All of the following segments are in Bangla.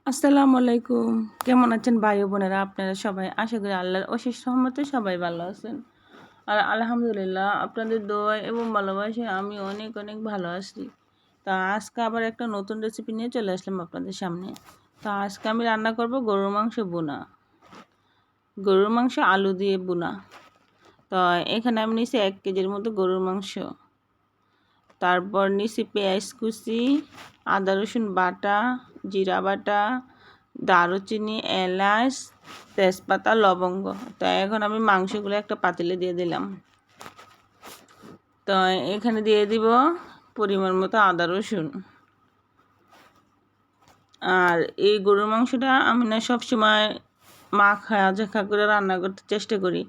আসসালামু আলাইকুম। কেমন আছেন ভাই ও বোনেরা? আপনারা সবাই আশা করি আল্লাহর অশেষ রহমতে সবাই ভালো আছেন। আর আলহামদুলিল্লাহ আপনাদের দোয়া এবং ভালোবাসায় আমি অনেক অনেক ভালো আছি। তা আজকে আবার একটা নতুন রেসিপি নিয়ে চলে আসলাম আপনাদের সামনে। তা আজকে আমি রান্না করব গরুর মাংস বোনা। গরুর মাংস আলু দিয়ে বোনা। তো এখানে আমি নিয়েছি 1 কেজির মতো গরুর মাংস। তারপর নিয়েছি পেঁয়াজ কুচি, আদা রসুন বাটা, জিরা বাটা, দারুচিনি, এলাচ, তেজপাতা, লবঙ্গ। তো এখন আমি মাংসগুলো একটা পাতিলে দিয়ে দিলাম। তো এখানে দিয়ে দিব পরিমাণ মতো আদা রসুন। আর এই গরুর মাংসটা আমি না সবসময় মাখা করে রান্না করতে চেষ্টা করি।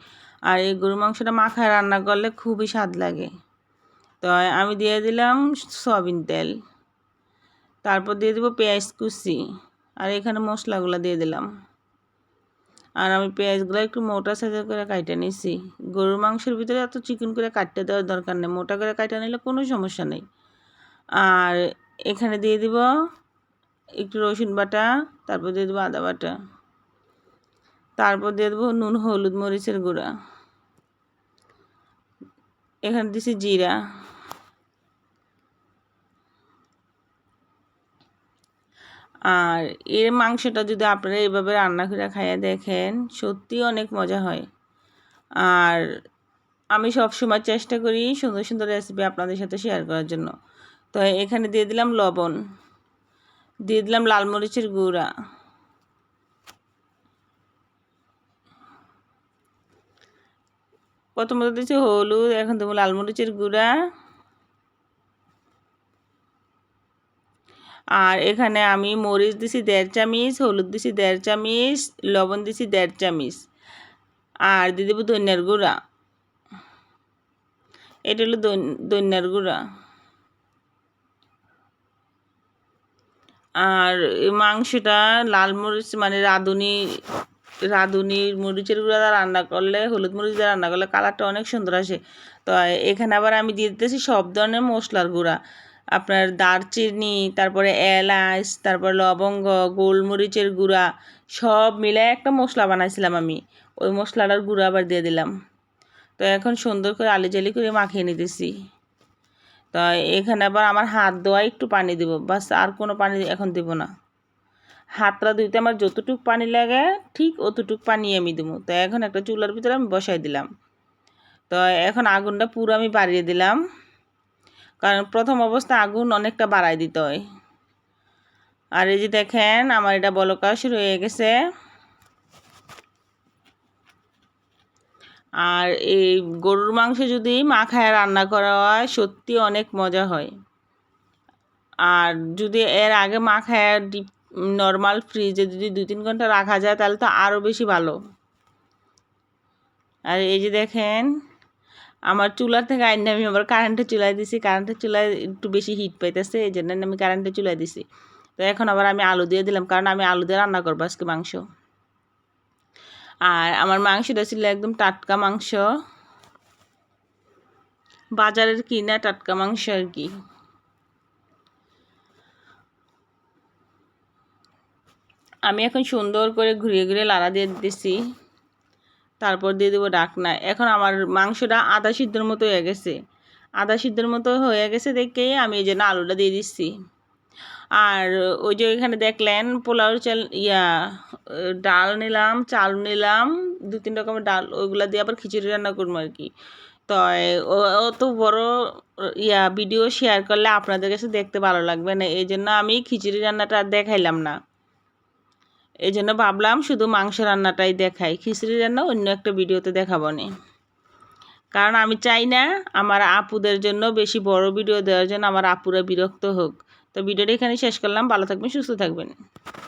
আর এই গরুর মাংসটা মাখায় রান্না করলে খুবই স্বাদ লাগে। তো আমি দিয়ে দিলাম সয়াবিন তেল। তারপর দিয়ে দেবো পেঁয়াজ কুচি। আর এখানে মশলাগুলো দিয়ে দিলাম। আর আমি পেঁয়াজগুলো একটু মোটা সাইজের করে কাটে নিছি। গরুর মাংসের ভিতরে এত চিকন করে কাটতে দেওয়ার দরকার নেই, মোটা করে কাটে নিলে কোনো সমস্যা নেই। আর এখানে দিয়ে দিব একটু রসুন বাটা, তারপর দিয়ে দেবো আদা বাটা, তারপর দিয়ে দেবো নুন, হলুদ, মরিচের গুঁড়া। এখানে দিছি জিরা। আর এর মাংসটা যদি আপনারা এইভাবে রান্না করে খাইয়ে দেখেন, সত্যি অনেক মজা হয়। আর আমি সব সময় চেষ্টা করি সুন্দর সুন্দর রেসিপি আপনাদের সাথে শেয়ার করার জন্য। তো এখানে দিয়ে দিলাম লবণ, দিয়ে দিলাম লাল মরিচের গুঁড়া, প্রথমত দিচ্ছি হলুদ, এখন দেবো লাল মরিচের গুঁড়া। আর এখানে আমি মরিচ দিছি 1.5 চামচ, হলুদ দিছি 1.5 চামচ, লবণ দিছি 1.5 চামচ। আর দিয়ে দেবো ধনিয়ার গুঁড়া। এটা হলো ধনিয়ার গুঁড়া। আর মাংসটা লাল মরিচ মানে রাঁধুনির মরিচের গুঁড়া রান্না করলে, হলুদ মরিচ দিয়ে রান্না করলে কালারটা অনেক সুন্দর আসে। তো এখানে আবার আমি দিয়ে দিতেছি সব ধরনের মশলার গুঁড়া। আপনার দারচিনি, তারপরে এলাচ, তারপর লবঙ্গ, গোলমরিচের গুঁড়া সব মিলে একটা মশলা বানাইছিলাম আমি। ওই মশলাটার গুঁড়া আবার দিয়ে দিলাম। তো এখন সুন্দর করে আলিজালি করে মাখিয়ে নিতেছি। তো এখানে আবার আমার হাত ধোয়া একটু পানি দিব, বাস, আর কোনো পানি এখন দেব না। হাতটা ধুইতে আমার যতটুক পানি লাগে ঠিক অতটুক পানি আমি দেবো। তো এখন একটা চুলার ভিতরে আমি বসাই দিলাম। তো এখন আগুনটা পুরো আমি বাড়িয়ে দিলাম, কারণ প্রথম অবস্থা আগুন অনেকটা বাড়াই দিতে হয়। আর এই যে দেখেন আমার এটা বলকা শুরু হয়ে গেছে। আর এই গরুর মাংস যদি মাখায় রান্না করা হয় সত্যি অনেক মজা হয়। আর যদি এর আগে মাখায় নর্মাল ফ্রিজে যদি 2-3 ঘন্টা রাখা যায় তাহলে তো আরও বেশি ভালো। আর এই যে দেখেন আমার চুলা থেকে আইনে আমি আবার কারেন্টের চুলায় দিছি। কারেন্টের চুলায় একটু বেশি হিট পাইতেছে, এই জন্য আমি কারেন্টের চুলায় দিছি। তো এখন আবার আমি আলু দিয়ে দিলাম, কারণ আমি আলু দিয়ে রান্না করবো আজকে মাংস। আর আমার মাংসটা ছিল একদম টাটকা মাংস, বাজারের কিনা টাটকা মাংস আর কি। আমি এখন সুন্দর করে ঘুরিয়ে ঘুরিয়ে লাড়া দিয়ে দিতেছি। তারপর দিয়ে দেবো ঢাকনা। এখন আমার মাংসটা আধা সিদ্ধর মতো হয়ে গেছে। আধা সিদ্ধর মতো হয়ে গেছে দেখে আমি এই জন্য আলুটা দিয়ে দিচ্ছি। আর ওই যে এখানে দেখলেন পোলাওর চাল ডাল নিলাম, চাল নিলাম, 2-3 রকমের ডাল, ওইগুলা দিয়ে আবার খিচুড়ি রান্না করবো আর কি। তো অত বড় ভিডিও শেয়ার করলে আপনাদের কাছে দেখতে ভালো লাগবে না, এই জন্য আমি খিচুড়ি রান্নাটা আর দেখাইলাম না। এই জন্য ভাবলাম শুধু মাংস রান্নাটাই দেখাই, খিচুড়ি রান্না অন্য একটা ভিডিওতে দেখাবো না। কারণ আমি চাই না আমার আপুদের জন্য বেশি বড় ভিডিও দেওয়ার জন্য আমার আপুরা বিরক্ত হোক। তো ভিডিওটা এখানে শেষ করলাম। ভালো থাকবেন, সুস্থ থাকবেন।